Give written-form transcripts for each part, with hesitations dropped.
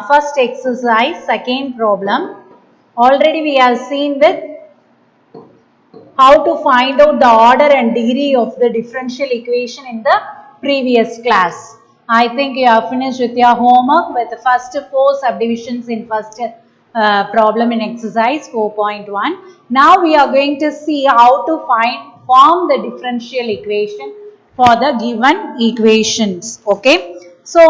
First exercise, second problem. Already we have seen with how to find out the order and degree of the differential equation in the previous class. I think you have finished with your homework with the first 4 subdivisions in first problem in exercise 4.1. Now we are going to see how to form the differential equation for the given equations. Okay. So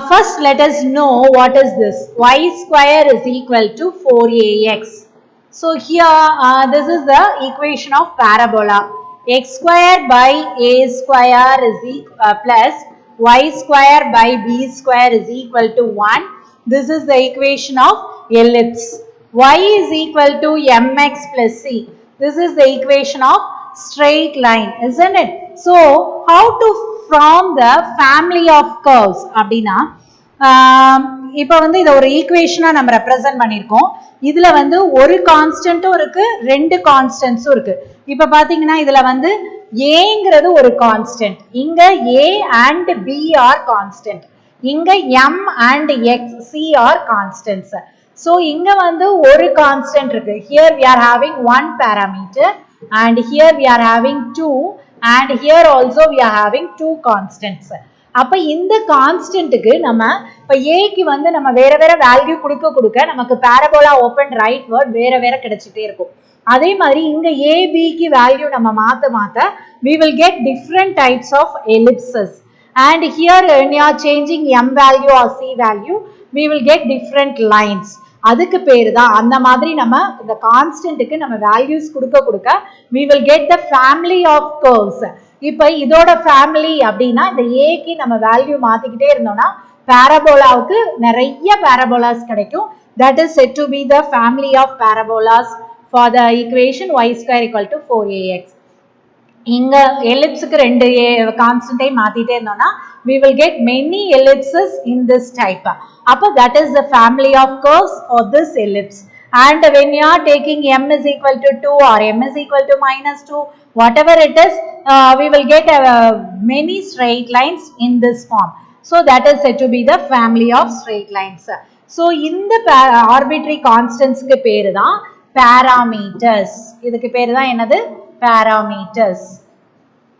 first let us know what is this. Y square is equal to 4ax. So here this is the equation of parabola. X square by a square is plus y square by b square is equal to 1. This is the equation of ellipse. Y is equal to mx plus c. This is the equation of straight line, isn't it? So how to form the family of curves அப்படினா இப்போ வந்து இத ஒரு ஈக்குவேஷனா நம்ம represent பண்ணிருக்கோம். இதுல வந்து ஒரு கான்ஸ்டன்ட்டும் இருக்கு, ரெண்டு கான்ஸ்டன்ட்ஸும் இருக்கு. இப்ப பாத்தீங்கன்னா இதுல வந்து ஏங்கிறது ஒரு கான்ஸ்டன்ட், இங்க a and b are constant, இங்க m and x c are constants. So இங்க வந்து ஒரு கான்ஸ்டன்ட் இருக்கு. Here we are having one parameter and here we are having two and here also we are having two constants. அப்ப இந்த கான்ஸ்டன்ட்க்கு நம்ம இப்ப a க்கு வந்து நம்ம வேற வேற வேல்யூ கொடுக்க நமக்கு பாராபோலா ஓபன் ரைட் வேர்ட் வேற வேற கிடைச்சிட்டே இருக்கும். அதே மாதிரி இங்க a b க்கு வேல்யூ நம்ம மாத்த we will get different types of ellipses and here when you are changing m value or c value we will get different lines. அதுக்கு பேரு தான் அந்த மாதிரி நம்ம இந்த கான்ஸ்டன்ட்க்கு நம்ம வேல்யூஸ் கொடுக்க we will get the family of curves. இப்போ இதோட ஃபேமிலி அப்படினா இந்த a க்கு நம்ம வேல்யூ மாத்திக்கிட்டே இருந்தோம்னா பாராபோலாவுக்கு நிறைய பாராபோலாஸ் கிடைக்கும். That is said to be the family of parabolas for the equation y square equal to 4ax. இங்க ellipseக்கு ரெண்டு கான்ஸ்டன்ட்டை மாத்திட்டே இருந்தோம்னா we will get many ellipses in this type. அப்ப that is the family of curves for this ellipse. And when you are taking m is equal to 2 or m is equal to minus 2, whatever it is, we will get many straight lines in this form. So that is said to be the family of straight lines. So இந்த arbitrary constants க்கு பேரு தான் parameters. இதுக்கு பேரு தான் என்னது? Parameters.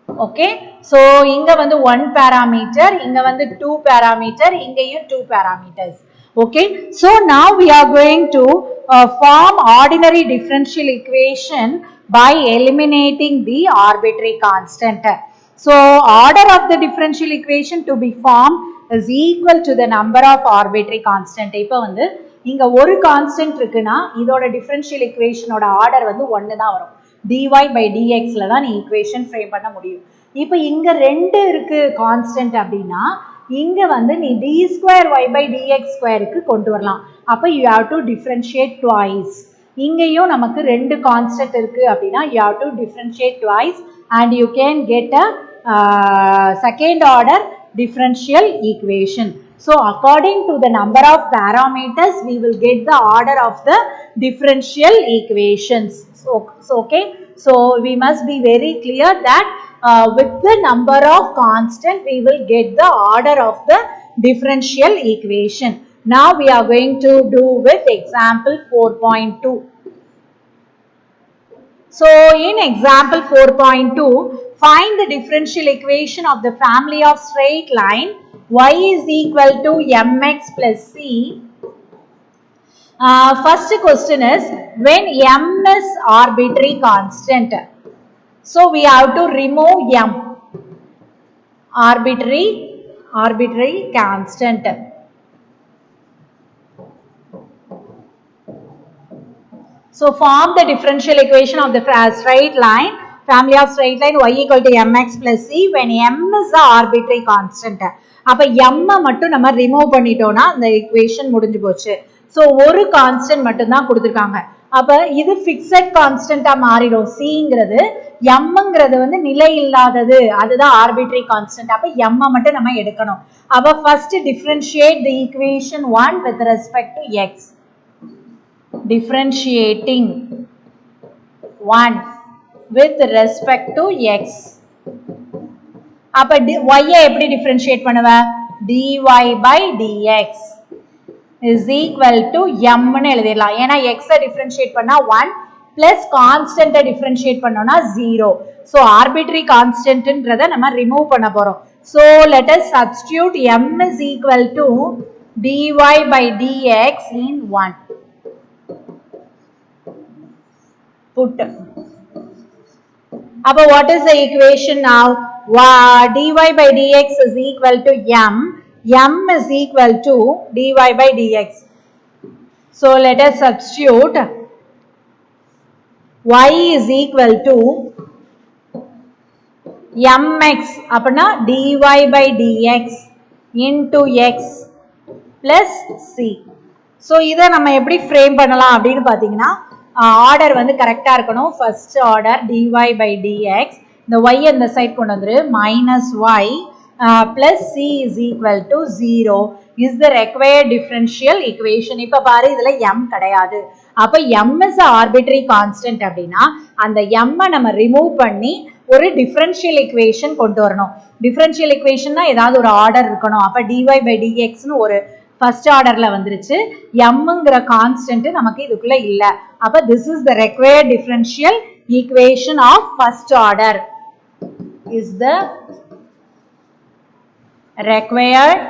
Okay, so இங்க வந்து 1 parameter, இங்க வந்து 2 parameter, இங்கேயும் 2 parameters. Okay, so now we are going to form ordinary differential equation by eliminating the arbitrary constant. So order of the differential equation to be formed is equal to the number of arbitrary constant. இப்போ வந்து இங்க ஒரு constant இருக்குன்னா இதோட differential equation ஓட order வந்து 1 தான் வரும். dy by dx ல தான் நீ ஈக்குவேஷன் ஃப்ரேம் பண்ண முடியும். இப்போ இங்க ரெண்டு இருக்கு கான்ஸ்டன்ட் அப்படினா இங்க வந்து நீ d square y by dx square க்கு கொண்டு வரலாம். அப்ப you have to differentiate twice. இங்கேயும் நமக்கு ரெண்டு கான்ஸ்டன்ட் இருக்கு அப்படினா you have to differentiate twice and you can get a second order differential equation. So according to the number of parameters we will get the order of the differential equations. So okay, so we must be very clear that with the number of constant we will get the order of the differential equation. Now we are going to do with example 4.2. So in example 4.2, find the differential equation of the family of straight line y is equal to mx plus c. First question is when m is arbitrary constant. So we have to remove m, arbitrary constant. So form the differential equation of the straight line, family of straight line y equal to mx plus c when m is the arbitrary constant. அப்ப m மட்டும் நம்ம remove பண்ணிட்டோம்னா அந்த equation முடிஞ்சு போச்சு. So ஒரு constant மட்டும் தான் கொடுத்திருக்காங்க. அப்ப இது fixed constant மாறிடும். cங்கிறது mங்கிறது வந்து நிலை இல்லாதது, அதுதான் arbitrary constant. அப்ப m மட்டும் நம்ம எடுக்கணும். அப்ப first differentiate the equation 1 with respect to x. Differentiating 1 with respect to x. அப்ப y எப்படி differentiate பண்ணுவ? dy by dx is equal to m னு எழுதிடலாம். ஏன்னா x differentiate பண்ணா 1 plus constant differentiate பண்ணோம்னா 0. So arbitrary constant ன்றதை நம்ம remove பண்ண போறோம். So let us substitute m is equal to dy by dx in 1. Put. Now what is the equation now? Dy by dx is equal to m. M is equal to dy by dx. So let us substitute y is equal to mx apna dy by dx into x plus c. So இதை நம்ம எப்படி frame பண்ணலாம் அப்படின்னு பார்த்தீங்கன்னா order வந்து கரெக்டாக இருக்கணும். First order dy by dx, இந்த y அந்த சைட் கொண்டு வந்துரு minus y plus c is equal to 0 is the required differential equation. இப்போ பாரு இதில் m கிடையாது. அப்போ m is a arbitrary constant அப்படின்னா அந்த m நம்ம ரிமூவ் பண்ணி ஒரு differential equation கொண்டு வரணும். differential equationனா ஏதாவது ஒரு ஆர்டர் இருக்கணும். அப்போ dy by dx னு ஒரு first orderல வந்துருச்சு. mங்கிற constant நமக்கு இதுக்குள்ள இல்ல. அப்ப this is the required differential equation of first order. Is the required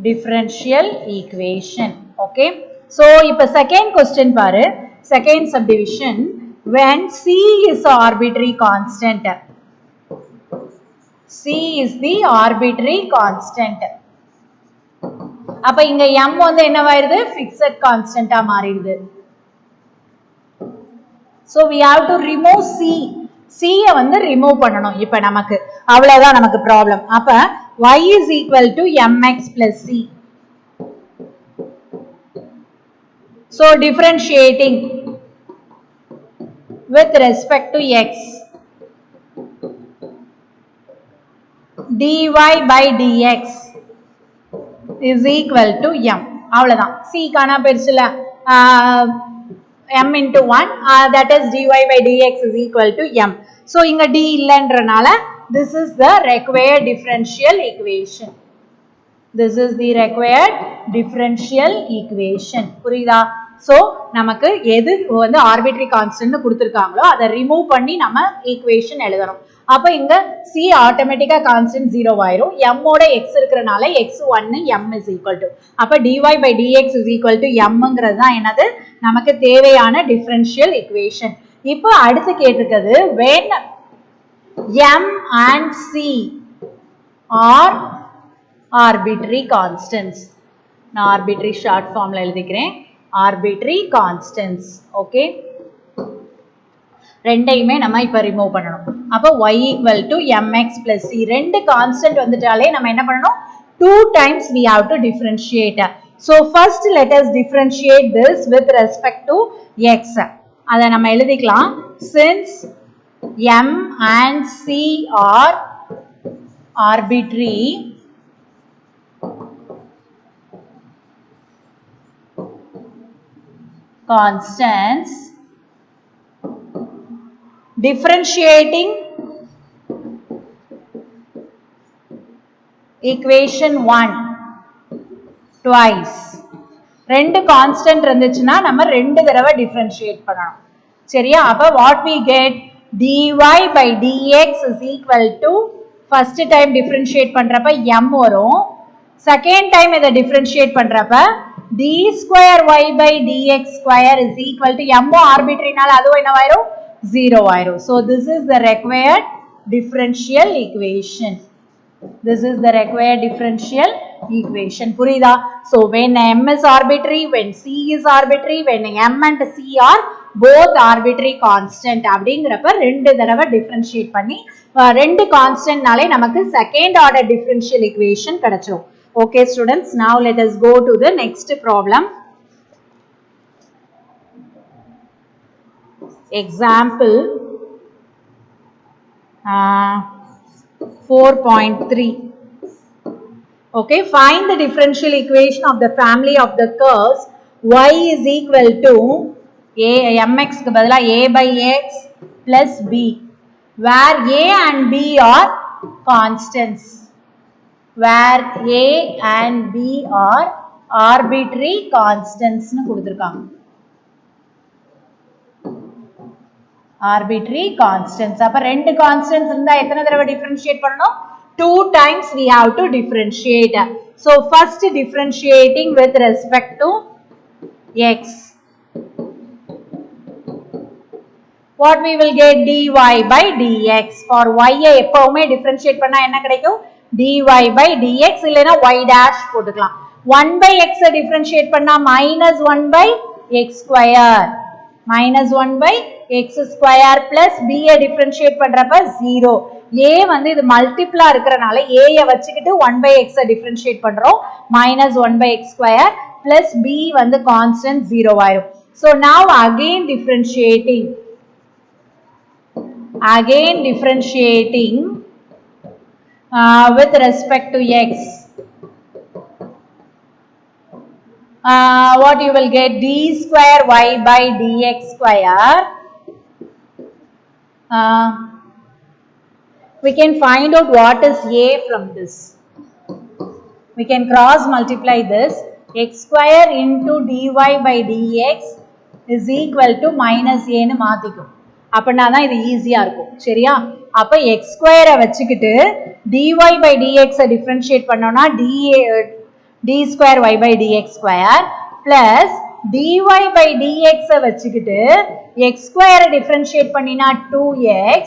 differential equation. Okay. So இப்ப second question பாரு. Second subdivision. When c is arbitrary constant. c is the arbitrary constant. அப்ப இங்க m வந்து என்னவாயிருது fixed constant ஆ மாறிடுது. So we have to remove c. c ய வந்து remove பண்ணனும். இப்ப நமக்கு அவ்வளவுதான் நமக்கு problem. அப்ப y is equal to mx plus c. So differentiating with respect to x, dy by dx is equal to m. அவ்வளவுதான். c காணா பெருசுல m into 1 that is dy by dx is equal to m. So இங்க d இல்லன்றனால this is the required differential equation. This is the required differential equation. புரியுதா? So நமக்கு எது வந்து arbitrary constant கொடுத்திருக்காங்களோ அதை remove பண்ணி நம்ம equation எழுதணும். அப்ப இங்க c ஆட்டோமேட்டிக்கா கான்ஸ்டன்ட் 0 ஆயிரும். m ஓட x இருக்கறனால x1 m is equal to. அப்ப dy by dx is equal to m ங்கிறது தான் என்னது நமக்கு தேவையான differential equation. இப்போ அடுத்து கேட்டிருக்கிறது when m and c are arbitrary constants. நான் arbitrary short formல எழுதிக்கிறேன். arbitrary constants. Okay. ரெண்டையுமே நம்ம இப்ப ரிமூவ் பண்ணனும். அப்ப y equal to mx plus c. ரெண்டு கான்ஸ்டன்ட் வந்துட்டாலே நம்ம என்ன பண்ணனும்? 2 times we have to differentiate. So first let us differentiate this with respect to x. அத நம்ம எழுதிக்கலாம். Since m and c are arbitrary constants, differentiating equation 1 twice. ரெண்டு constant இருந்துச்சுன்னா நம்ம ரெண்டு தடவை differentiate பண்ணனும். சரியா? அப்ப what we get dy by dx is equal to first time differentiate பண்றப்ப m வரும். second time இத differentiate பண்றப்ப d square y by dx square is equal to m arbitraryனால அதுவும் என்னவாயிரும் 0 ஆயிரும். So this is the required differential equation. This is the required differential equation. புரியுதா? So when m is arbitrary, when c is arbitrary, when m and c are both arbitrary constant அப்படிங்கறப்ப ரெண்டு தடவை differentiate பண்ணி ரெண்டு கான்ஸ்டன்ட்னாலே நமக்கு second order differential equation கிடைச்சிரும். Okay students, now let us go to the next problem. Example 4.3. Okay, find the differential equation of the family of the curves y is equal to mx க்கு பதிலா a by x plus b, where a and b are constants. where a and b are arbitrary constants னு கொடுத்திருக்காங்க. Arbitrary constants. அப்ப ரெண்டு constants இருந்தா எத்தனை தடவை differentiate பண்ணணும்? 2 times we have to differentiate. So first differentiating with respect to x. What we will get? dy by dx. For y எப்பவுமே differentiate பண்ணா என்ன கிடைக்கும்? dy by dx இல்லனா y dash போட்டுக்கலாம். 1 by x differentiate பண்ணா minus 1 by x square. Minus 1 by x square plus b differentiate பண்றப்ப 0. a வந்து இது மல்டிப்ளா இருக்கறனால a வச்சுக்கிட்டு 1 by x differentiate பண்றோம். minus 1 by x square plus b வந்து constant 0 ஆயிரும். So now again differentiating with respect to x. What you will get? d square y by dx square. We can find out what is a from this. We can cross multiply this. X square into dy by dx is equal to minus a னு மாத்திக்கும். அப்பனா தான் இது ஈஸியா இருக்கும். சரியா? அப்ப x square வச்சுக்கிட்டு dy by dx differentiate பண்ணோம்னா d square y by dx square plus dy by dx வச்சுக்கிட்டு x square differentiate பண்ணினா 2x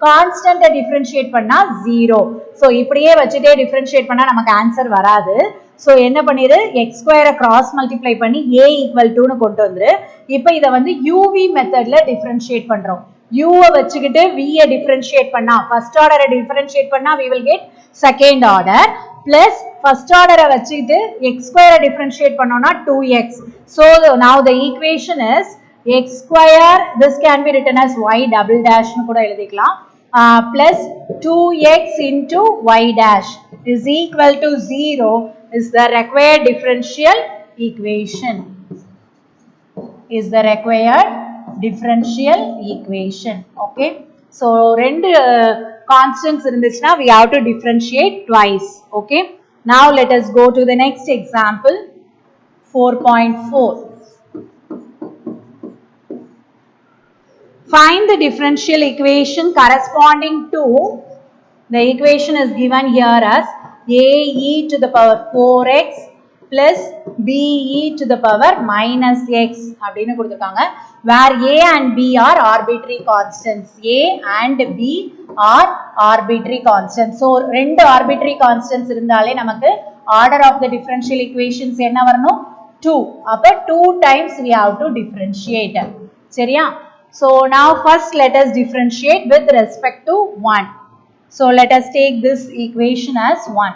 constant differentiate பண்ணா 0. So இப்படியே வச்சுட்டே differentiate பண்ணா நமக்கு ஆன்சர் வராது. So என்ன பண்ணிரு? x square cross multiply பண்ணி a equal to னு கொண்டு வந்துரு. இப்போ இத வந்து uv மெத்தட்ல differentiate பண்றோம். u வச்சுக்கிட்டு v differentiate பண்ணா first order differentiate பண்ணா we will get second order plus first order வச்சுக்கிட்டு x square differentiate பண்ணோம்னா 2x. So now the equation is x square, this can be written as y double dash னு கூட எழுதிக்கலாம். Plus 2x into y dash is equal to 0 is the required differential equation. Is the required differential equation. Okay. So ரெண்டு constants இருந்துச்சுனா we have to differentiate twice. Okay. Now let us go to the next example. 4.4. Find the differential equation corresponding to, the equation is given here as a e to the power 4x plus b e to the power minus x அப்படினு கொடுத்திருக்காங்க. Where a and b are arbitrary constants. A and b are arbitrary constants. So ரெண்டு arbitrary constants இருந்தாலே நமக்கு order of the differential equations என்ன வரணும்? 2. அப்ப 2 times we have to differentiate. சரியா? So now first let us differentiate with respect to 1. So let us take this equation as 1.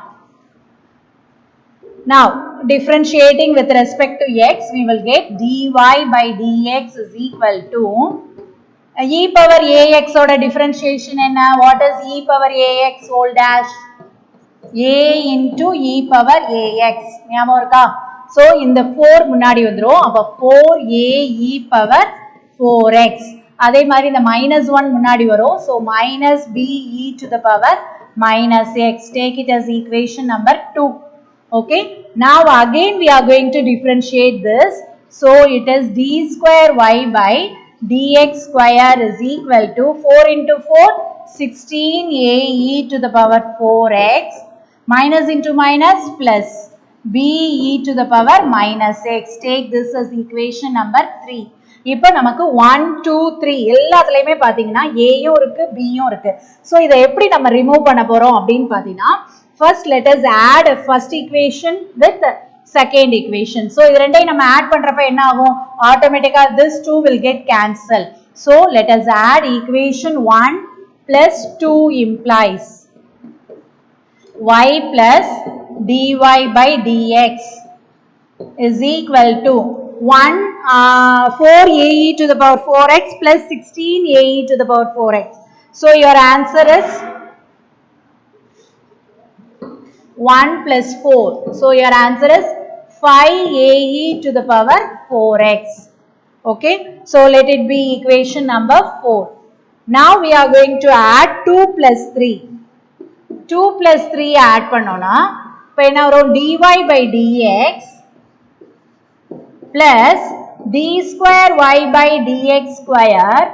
Now differentiating with respect to x, we will get dy by dx is equal to e power ax oda differentiation enna? What is e power ax whole dash? A into e power ax. ஞாபகம் இருக்கா? So இந்த 4 முன்னாடி வந்துரும். அப்ப 4a e power 4x. அதே மாதிரி இந்த minus 1 முன்னாடி வரும். So minus b e to the power minus x. Take it as equation number 2. Okay. Now again we are going to differentiate this. So it is d square y by dx square is equal to 4 into 4 16a e to the power 4x minus into minus plus b e to the power minus x. Take this as equation number 3. இப்போ நமக்கு 1 2 3 எல்லாத்துலயுமே பாத்தீங்கன்னா a யும் இருக்கு b யும் இருக்கு. So இத எப்படி நம்ம ரிமூவ் பண்ண போறோம் அப்படினு பாத்தீங்கன்னா first let us add a first equation with second equation. So இது ரெண்டையும் நம்ம ஆட் பண்றப்ப என்ன ஆகும்? ஆட்டோமேட்டிக்கா this 2 will get cancelled. So let us add equation 1 plus 2 implies y plus dy by dx is equal to 4ae to the power 4x plus 16ae to the power 4x. So your answer is 1 plus 4. So your answer is 5ae to the power 4x. Okay. So let it be equation number 4. Now we are going to add 2 plus 3. 2 plus 3 add பண்ணோம்னா இப்போ என்ன வரும் dy by dx plus d square y by dx square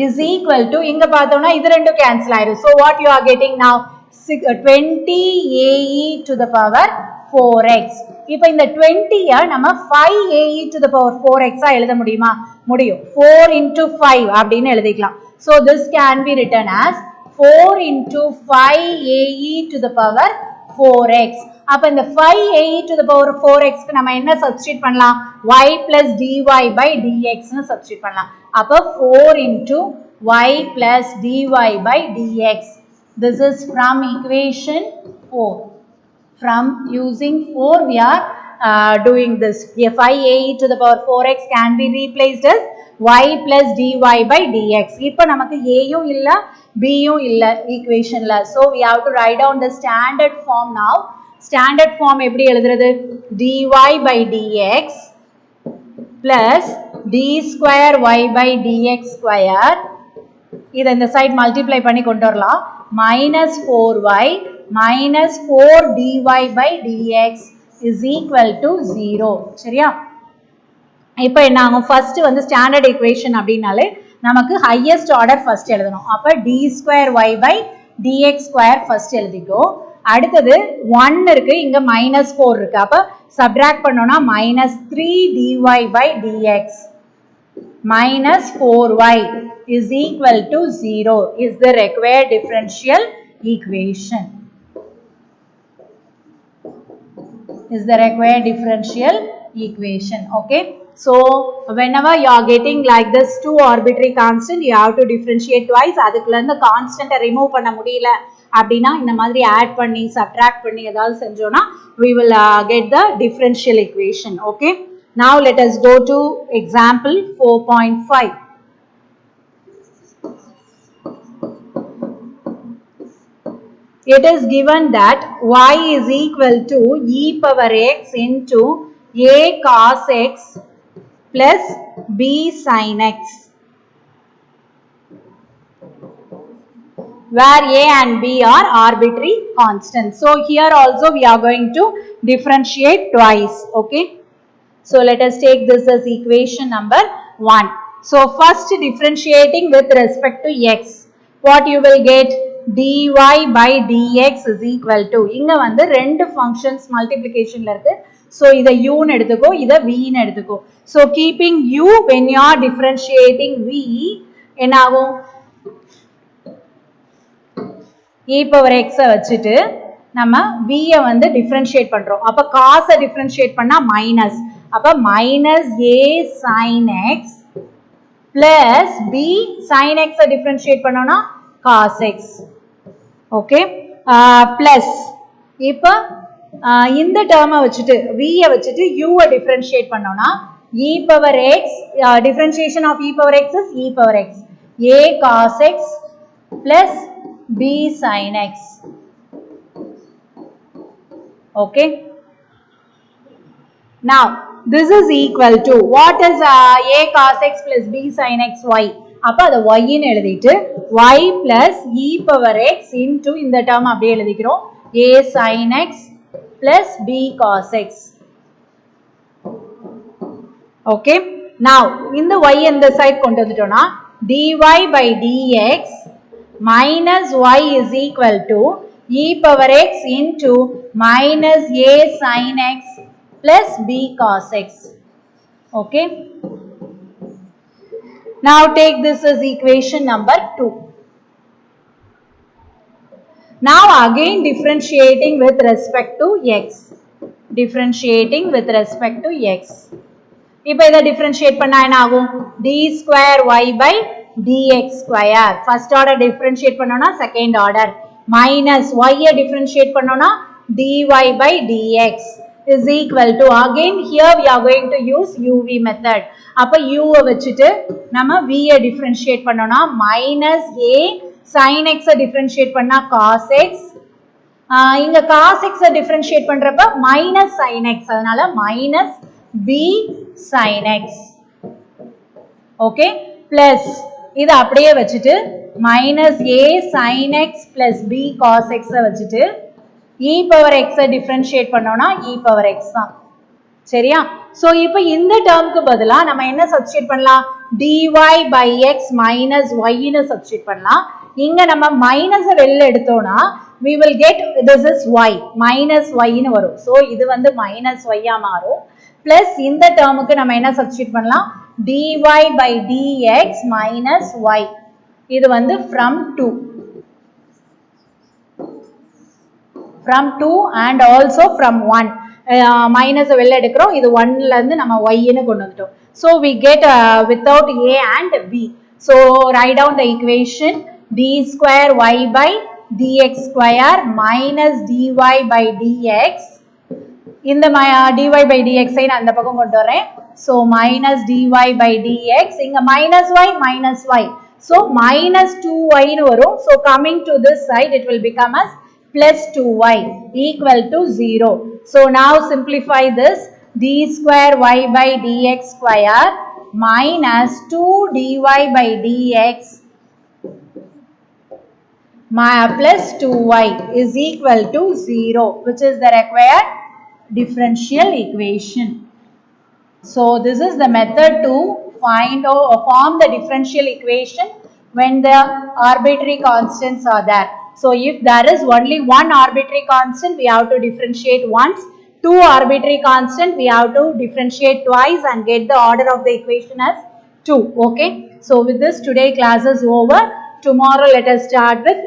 is equal to இங்க பார்த்தோம்னா இது ரெண்டும் cancel ஆயிரும். So what you are getting now 20 ae to the power 4x. இப்போ இந்த 20 நம்ம 5 ae to the power 4x எழுத முடியுமா? முடியும். 4 into 5 அப்படின்னு எழுதிக்கலாம். So this can be written as 4 into 5 ae to the power 4x. அப்ப இந்த 5 ae to the power 4x க்கு நம்ம என்ன சப்ஸ்டிட்யூட் பண்ணலாம்? y plus dy by dx னு சப்ஸ்டிட்யூட் பண்ணலாம். அப்ப 4 into y plus dy by dx. This is from equation 4. From using 4 we are doing this. 5 ae to the power 4x can be replaced as y plus dy by dx. இப்போ நமக்கு a யும் இல்ல b யும் இல்ல equationல. So we have to write down the standard form now. Standard form எப்படி எழுதுறது? dy by dx plus d square y by dx square. இத இந்த சைடு மல்டிப்ளை பண்ணி கொண்டு வரலாம். minus 4y minus 4 dy by dx is equal to 0. சரியா? இப்போ என்ன ஆகும்? ஃபர்ஸ்ட் வந்து ஸ்டாண்டர்ட் ஈக்குவேஷன் அப்படினாலே நமக்கு ஹையஸ்ட் ஆர்டர் ஃபர்ஸ்ட் எழுதணும். அப்ப d square y by dx square first எழுதிக்கோ. அடுத்தது 1 இருக்கு, இங்க -4 இருக்கு. அப்ப சப்ட்ராக்ட் பண்ணோம்னா -3 dy by dx minus 4y is equal to 0 is the required differential equation. Is the required differential equation. Okay. So whenever you are getting like this two arbitrary constant, you have to differentiate twice. அதுக்குள்ள இந்த constant remove பண்ண முடியல அப்படினா இந்த மாதிரி add பண்ணி subtract பண்ணி ஏதாவது செஞ்சோம்னா we will get the differential equation. Okay. Now let us go to example 4.5. It is given that y is equal to e power x into a cos x plus b sin x, where a and b are arbitrary constants. So here also we are going to differentiate twice. Okay. So let us take this as equation number 1. So first differentiating with respect to x, what you will get? dy by dx is equal to, இங்க வந்து ரெண்டு functions multiplicationல இருக்கு. So இத u னு எடுத்துக்கோ, இத v னு எடுத்துக்கோ. So keeping u when you are differentiating v, என்ன ஆகும்? e power x வச்சிட்டு நம்ம v வந்து differentiate பண்றோம். அப்ப cos differentiate பண்ணா minus. அப்ப minus a sin x plus b sin x differentiate பண்ணோம்னா cos x. Okay. Plus இப்போ இந்த term வச்சிட்டு v வச்சிட்டு u differentiate பண்ணோம்னா e power x, differentiation of e power x is e power x, a cos x plus b sin x. Okay. Now this is equal to, what is a cos x plus b sin x y? அப்ப அத y ன்னு எழுதிட்டு y plus e power x into இந்த term அப்படியே எழுதிக்கிறோம் a sin x plus b cos x. Okay. Now இந்த y இந்த side கொண்டு வந்துட்டோம்னா dy by dx minus y is equal to e power x into minus a sin x plus b cos x. Okay. Now take this as equation number 2. Now again differentiating with respect to x. Differentiating with respect to x. இப்போ இத differentiate பண்ணா என்ன ஆகும்? d square y by dx square. First order differentiate பண்ணோம்னா second order. Minus y differentiate பண்ணோம்னா dy by dx is equal to, again here we are going to use uv method. அப்ப u வச்சிட்டு நம்ம v differentiate பண்ணோம்னா minus a sin x differentiate பண்ணா cos x, இங்க cos x differentiate பண்றப்ப minus sin x, அதனால minus b sin x. Okay. Plus இது அப்படியே வச்சுட்டு minus a sin x plus b cos x வச்சுட்டு e power x டிஃபரன்ஷியேட் பண்ணோம்னா e power x தான். சரியா? சோ இப்போ இந்த டேர்முக்கு பதிலா நம்ம என்ன சப்ஸ்டிட்யூட் பண்ணலாம்? dy by x minus y ன்னு சப்ஸ்டிட்யூட் பண்ணலாம். இங்க நம்ம மைனஸ் வெளில எடுத்தோம்னா we will get this is y minus y ன்னு வரும். சோ இது வந்து minus y ஆ மாறும். பிளஸ் இந்த டேர்முக்கு நம்ம என்ன சப்ஸ்டிட்யூட் பண்ணலாம்? dy by dx minus y. இது வந்து from 2 and also from 1. Minus வெளில எடுக்கிறோம். இது 1ல இருந்து நம்ம y ன்னு கொண்டு வந்துட்டோம். So we get without a and b. So write down the equation d square y by dx square minus dy by dx. இந்த dy by dx ஐ நான் இந்த பக்கம் கொண்டு வரேன். So minus dy by dx, இங்க minus y. So minus 2y ன்னு வரும். So coming to this side it will become as plus 2y equal to 0. So now simplify this. D square y by dx square minus 2 dy by dx plus 2y is equal to 0, which is the required differential equation. So this is the method to find or form the differential equation when the arbitrary constants are there. So if there is only one arbitrary constant, we have to differentiate once. Two arbitrary constant, we have to differentiate twice and get the order of the equation as 2. Okay. So with this, today class is over. Tomorrow let us start with